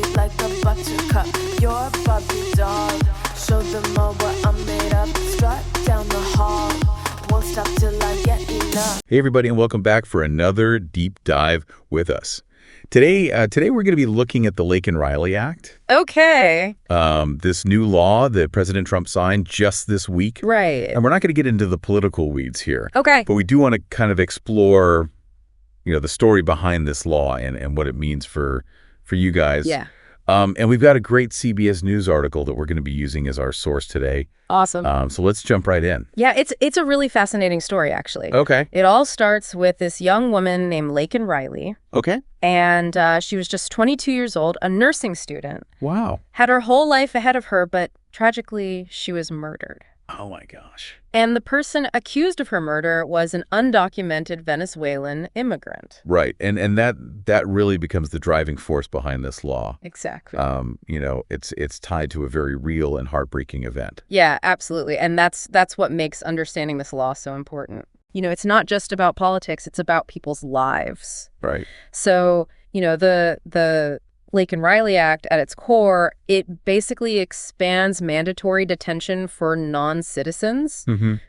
sweet like a buttercup. You're a Barbie doll. Show them all what I'm made of. Strut down the hall. Won't stop till I get enough. Hey everybody, and welcome back for another deep dive with us. Today we're going to be looking at the Laken Riley Act. Okay. This new law that President Trump signed just this week. Right. And we're not going to get into the political weeds here. Okay. But we do want to kind of explore, the story behind this law and what it means for you guys. Yeah. And we've got a great CBS News article that we're going to be using as our source today. Awesome. So let's jump right in. Yeah, it's a really fascinating story, actually. Okay. It all starts with this young woman named Laken Riley. Okay. And she was just 22 years old, a nursing student. Wow. Had her whole life ahead of her, but tragically, she was murdered. Oh, my gosh. And the person accused of her murder was an undocumented Venezuelan immigrant. Right. And that really becomes the driving force behind this law. Exactly. It's tied to a very real and heartbreaking event. Yeah, absolutely. And that's what makes understanding this law so important. It's not just about politics, it's about people's lives. Right. So, the Laken Riley Act, at its core, it basically expands mandatory detention for non-citizens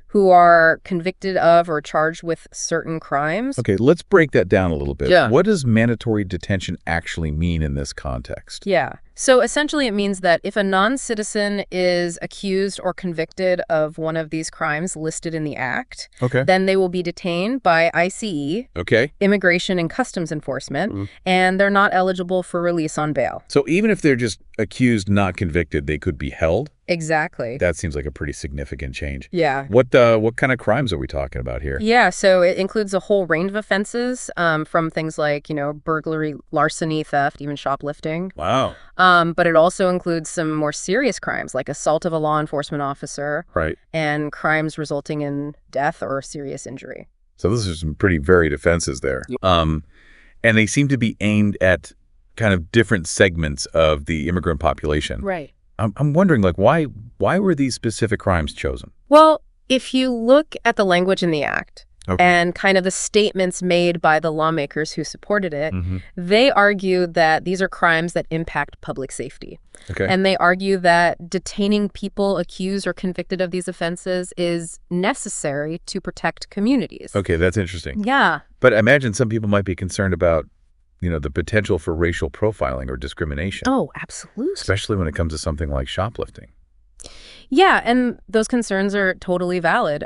who are convicted of or charged with certain crimes. Okay, let's break that down a little bit. Yeah. What does mandatory detention actually mean in this context? Yeah. So essentially it means that if a non-citizen is accused or convicted of one of these crimes listed in the Act, Okay. then they will be detained by ICE, Okay. Immigration and Customs Enforcement, and they're not eligible for release on bail. So even if they're just accused, not convicted, they could be held? Exactly. That seems like a pretty significant change. Yeah. What kind of crimes are we talking about here? Yeah, so it includes a whole range of offenses, from things like, burglary, larceny, theft, even shoplifting. Wow. But it also includes some more serious crimes like assault of a law enforcement officer Right. and crimes resulting in death or serious injury. So those are some pretty varied offenses there. And they seem to be aimed at kind of different segments of the immigrant population. Right. I'm wondering, why were these specific crimes chosen? Well, if you look at the language in the Act, Okay. and kind of the statements made by the lawmakers who supported it, they argue that these are crimes that impact public safety. Okay. And they argue that detaining people accused or convicted of these offenses is necessary to protect communities. Okay, that's interesting. Yeah. But I imagine some people might be concerned about, the potential for racial profiling or discrimination. Oh, absolutely. Especially when it comes to something like shoplifting. Yeah, and those concerns are totally valid.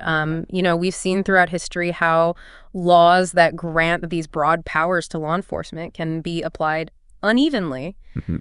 We've seen throughout history how laws that grant these broad powers to law enforcement can be applied unevenly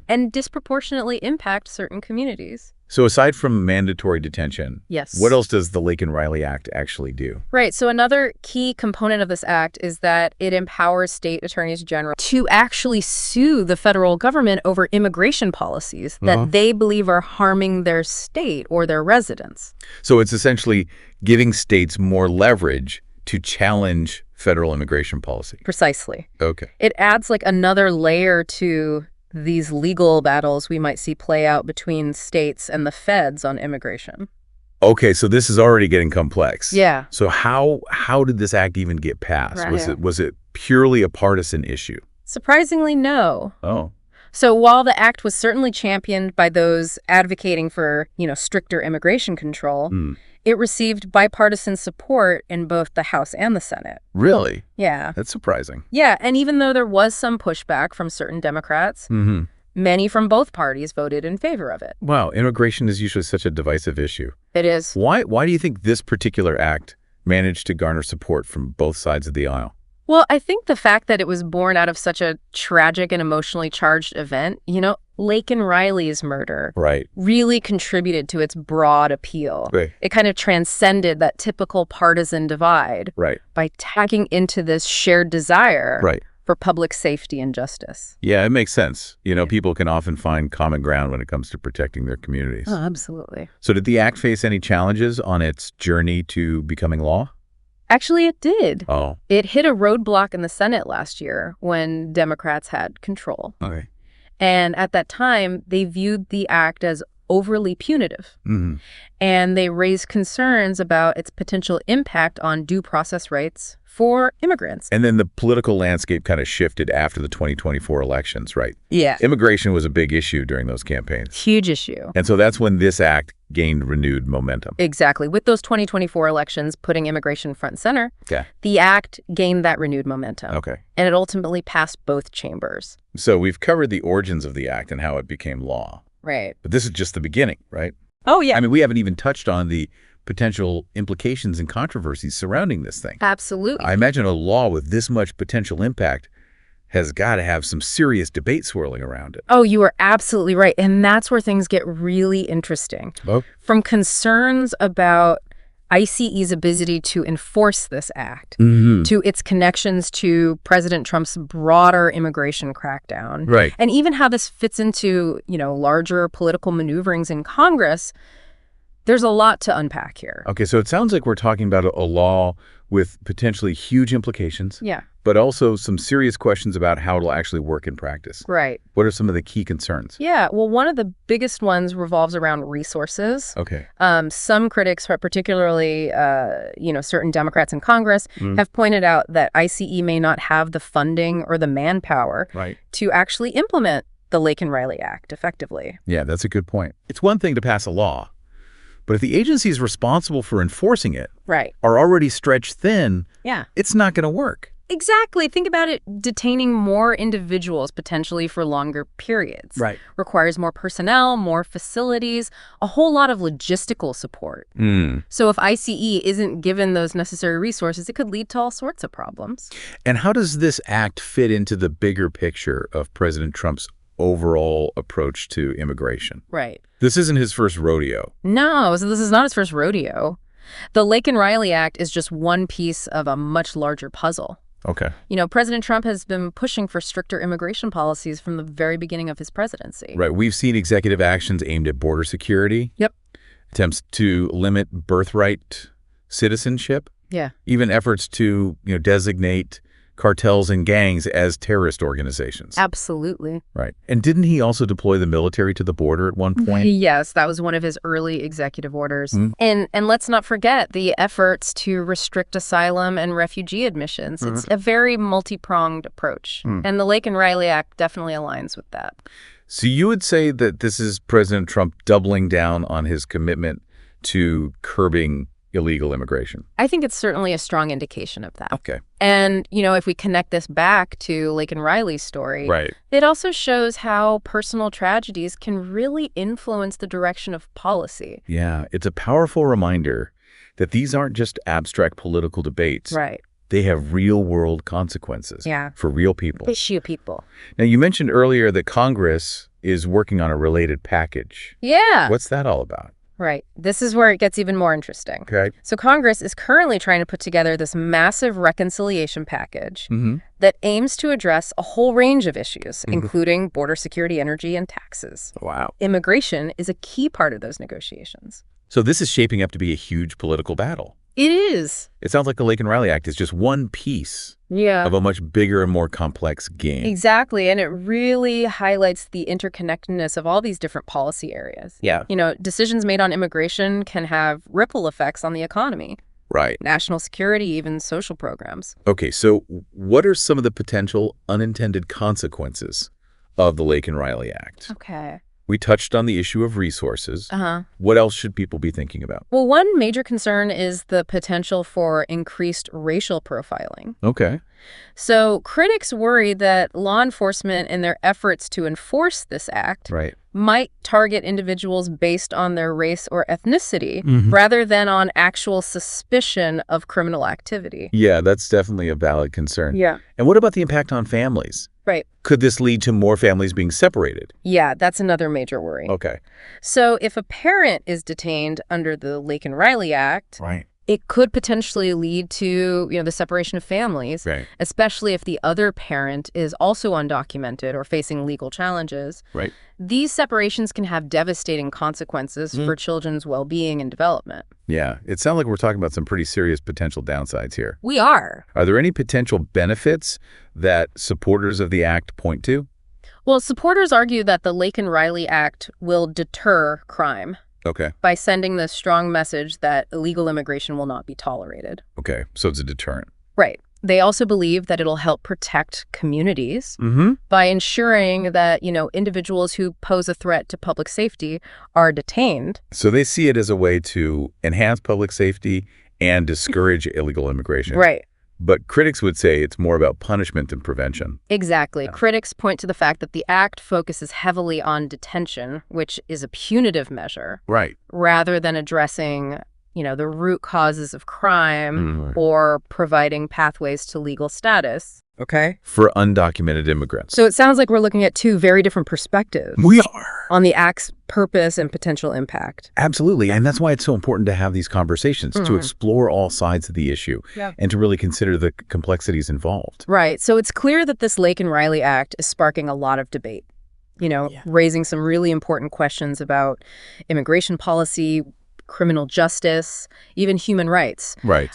and disproportionately impact certain communities. So aside from mandatory detention, Yes. what else does the Laken Riley Act actually do? Right. So another key component of this act is that it empowers state attorneys general to actually sue the federal government over immigration policies that they believe are harming their state or their residents. So it's essentially giving states more leverage to challenge federal immigration policy. Precisely. Okay. It adds another layer to these legal battles we might see play out between states and the feds on immigration. Okay, so this is already getting complex. Yeah. So how did this act even get passed? Right. Was it purely a partisan issue? Surprisingly, no. Oh. So while the act was certainly championed by those advocating for, stricter immigration control, it received bipartisan support in both the House and the Senate. Really? Yeah. That's surprising. Yeah, and even though there was some pushback from certain Democrats, many from both parties voted in favor of it. Wow, immigration is usually such a divisive issue. It is. Why do you think this particular act managed to garner support from both sides of the aisle? Well, I think the fact that it was born out of such a tragic and emotionally charged event, Laken Riley's murder Right. really contributed to its broad appeal. Right. It kind of transcended that typical partisan divide Right. by tagging into this shared desire Right. for public safety and justice. Yeah, it makes sense. People can often find common ground when it comes to protecting their communities. Oh, absolutely. So did the act face any challenges on its journey to becoming law? Actually, it did. Oh. It hit a roadblock in the Senate last year when Democrats had control. Okay. And at that time, they viewed the act as overly punitive. And they raised concerns about its potential impact on due process rights for immigrants. And then the political landscape kind of shifted after the 2024 elections, right? Yeah. Immigration was a big issue during those campaigns. Huge issue. And so that's when this act gained renewed momentum. Exactly. With those 2024 elections putting immigration front and center, Okay. the act gained that renewed momentum. Okay. And it ultimately passed both chambers. So we've covered the origins of the act and how it became law. Right. But this is just the beginning, right? Oh, yeah. I mean, we haven't even touched on the potential implications and controversies surrounding this thing. Absolutely. I imagine a law with this much potential impact has got to have some serious debate swirling around it. Oh, you are absolutely right. And that's where things get really interesting. Oh. From concerns about ICE's ability to enforce this act, Mm-hmm. to its connections to President Trump's broader immigration crackdown, Right. and even how this fits into, larger political maneuverings in Congress, there's a lot to unpack here. Okay, so it sounds like we're talking about a law with potentially huge implications, Yeah, but also some serious questions about how it'll actually work in practice. right. What are some of the key concerns? Yeah, well, one of the biggest ones revolves around resources. Okay. Some critics, particularly, certain Democrats in Congress, have pointed out that ICE may not have the funding or the manpower Right. to actually implement the Laken Riley Act effectively. Yeah, that's a good point. It's one thing to pass a law, but if the agencies responsible for enforcing it Right. are already stretched thin, Yeah. it's not going to work. Exactly. Think about it. Detaining more individuals potentially for longer periods. Right. Requires more personnel, more facilities, a whole lot of logistical support. So if ICE isn't given those necessary resources, it could lead to all sorts of problems. And how does this act fit into the bigger picture of President Trump's overall approach to immigration? Right. This isn't his first rodeo. No, so this is not his first rodeo. The Laken Riley Act is just one piece of a much larger puzzle. Okay. President Trump has been pushing for stricter immigration policies from the very beginning of his presidency. Right. We've seen executive actions aimed at border security. Yep. Attempts to limit birthright citizenship. Yeah. Even efforts to, designate cartels and gangs as terrorist organizations. Absolutely. Right. And didn't he also deploy the military to the border at one point? Yes, that was one of his early executive orders. And let's not forget the efforts to restrict asylum and refugee admissions. It's a very multi-pronged approach. And the Laken Riley Act definitely aligns with that. So you would say that this is President Trump doubling down on his commitment to curbing illegal immigration? I think it's certainly a strong indication of that. Okay. And, if we connect this back to Laken Riley's story, Right. it also shows how personal tragedies can really influence the direction of policy. Yeah, it's a powerful reminder that these aren't just abstract political debates. Right. They have real-world consequences for real people. Issue people. Now, you mentioned earlier that Congress is working on a related package. Yeah. What's that all about? Right. This is where it gets even more interesting. Okay. So Congress is currently trying to put together this massive reconciliation package that aims to address a whole range of issues, including border security, energy, and taxes. Wow. Immigration is a key part of those negotiations. So this is shaping up to be a huge political battle. It is. It sounds like the Laken Riley Act is just one piece Yeah. of a much bigger and more complex game. Exactly. And it really highlights the interconnectedness of all these different policy areas. Yeah. Decisions made on immigration can have ripple effects on the economy, Right. national security, even social programs. Okay, so what are some of the potential unintended consequences of the Laken Riley Act? Okay. We touched on the issue of resources. Uh-huh. What else should people be thinking about? Well, one major concern is the potential for increased racial profiling. Okay. So critics worry that law enforcement in their efforts to enforce this act Right. might target individuals based on their race or ethnicity rather than on actual suspicion of criminal activity. Yeah, that's definitely a valid concern. Yeah. And what about the impact on families? Right. Could this lead to more families being separated? Yeah, that's another major worry. Okay. So if a parent is detained under the Laken Riley Act, Right. it could potentially lead to, the separation of families, Right. especially if the other parent is also undocumented or facing legal challenges. Right. These separations can have devastating consequences for children's well-being and development. Yeah, it sounds like we're talking about some pretty serious potential downsides here. We are. Are there any potential benefits that supporters of the act point to? Well, supporters argue that the Laken Riley Act will deter crime Okay. by sending the strong message that illegal immigration will not be tolerated. Okay. So it's a deterrent. Right. They also believe that it'll help protect communities by ensuring that, individuals who pose a threat to public safety are detained. So they see it as a way to enhance public safety and discourage illegal immigration. Right. But critics would say it's more about punishment and prevention. Exactly. Critics point to the fact that the act focuses heavily on detention, which is a punitive measure, Right. rather than addressing the root causes of crime or providing pathways to legal status. Okay. For undocumented immigrants. So it sounds like we're looking at two very different perspectives. We are. On the act's purpose and potential impact. Absolutely. And that's why it's so important to have these conversations, to explore all sides of the issue and to really consider the complexities involved. Right. So it's clear that this Laken Riley Act is sparking a lot of debate, raising some really important questions about immigration policy, criminal justice, even human rights. Right.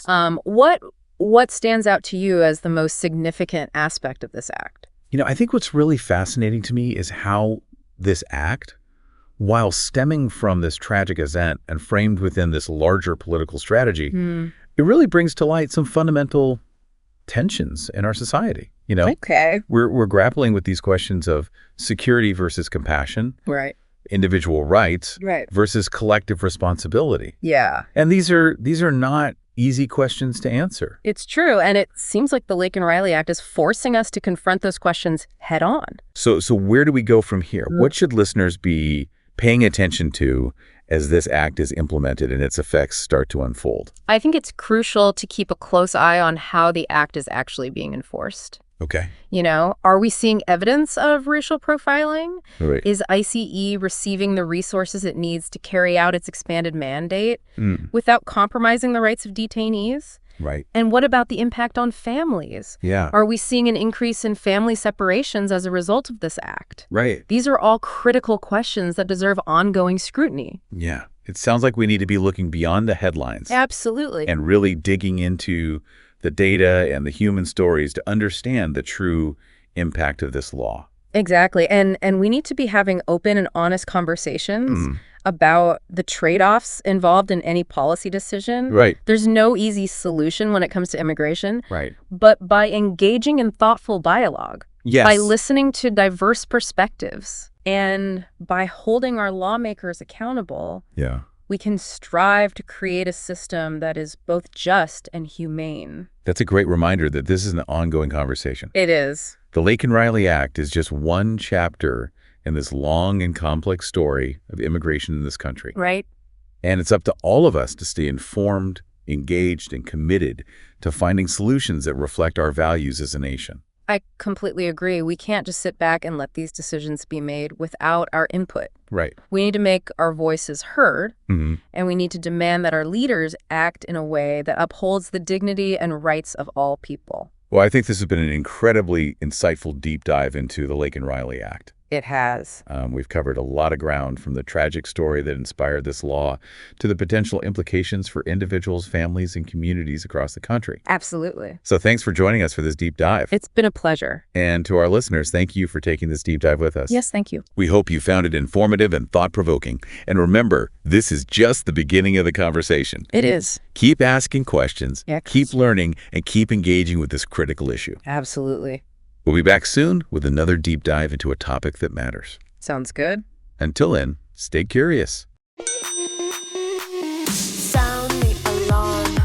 What stands out to you as the most significant aspect of this act? I think what's really fascinating to me is how this act, while stemming from this tragic event and framed within this larger political strategy, it really brings to light some fundamental tensions in our society. Okay. We're grappling with these questions of security versus compassion. Right. Individual rights Right. versus collective responsibility. Yeah. And these are not easy questions to answer. It's true. And it seems like the Laken Riley Act is forcing us to confront those questions head on. So where do we go from here? What should listeners be paying attention to as this act is implemented and its effects start to unfold? I think it's crucial to keep a close eye on how the act is actually being enforced. Okay. Are we seeing evidence of racial profiling? Right. Is ICE receiving the resources it needs to carry out its expanded mandate without compromising the rights of detainees? Right. And what about the impact on families? Yeah. Are we seeing an increase in family separations as a result of this act? Right. These are all critical questions that deserve ongoing scrutiny. Yeah. It sounds like we need to be looking beyond the headlines. Absolutely. And really digging into the data and the human stories to understand the true impact of this law. Exactly. And we need to be having open and honest conversations about the trade-offs involved in any policy decision. Right. There's no easy solution when it comes to immigration. Right. But by engaging in thoughtful dialogue, Yes. by listening to diverse perspectives, and by holding our lawmakers accountable, Yeah. we can strive to create a system that is both just and humane. That's a great reminder that this is an ongoing conversation. It is. The Laken Riley Act is just one chapter in this long and complex story of immigration in this country. Right? And it's up to all of us to stay informed, engaged, and committed to finding solutions that reflect our values as a nation. I completely agree. We can't just sit back and let these decisions be made without our input. Right. We need to make our voices heard, and we need to demand that our leaders act in a way that upholds the dignity and rights of all people. Well, I think this has been an incredibly insightful deep dive into the Laken Riley Act. It has. We've covered a lot of ground, from the tragic story that inspired this law to the potential implications for individuals, families, and communities across the country. Absolutely. So thanks for joining us for this deep dive. It's been a pleasure. And to our listeners, thank you for taking this deep dive with us. Yes, thank you. We hope you found it informative and thought-provoking. And remember, this is just the beginning of the conversation. It is. Keep asking questions, Yes. keep learning, and keep engaging with this critical issue. Absolutely. We'll be back soon with another deep dive into a topic that matters. Sounds good. Until then, stay curious. Sound the alarm.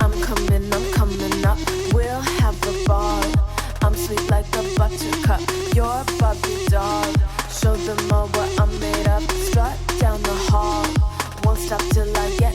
I'm coming up. We'll have a ball. I'm sweet like a buttercup. You're a Barbie doll. Show them all what I'm made of. Strut down the hall. Won't stop till I get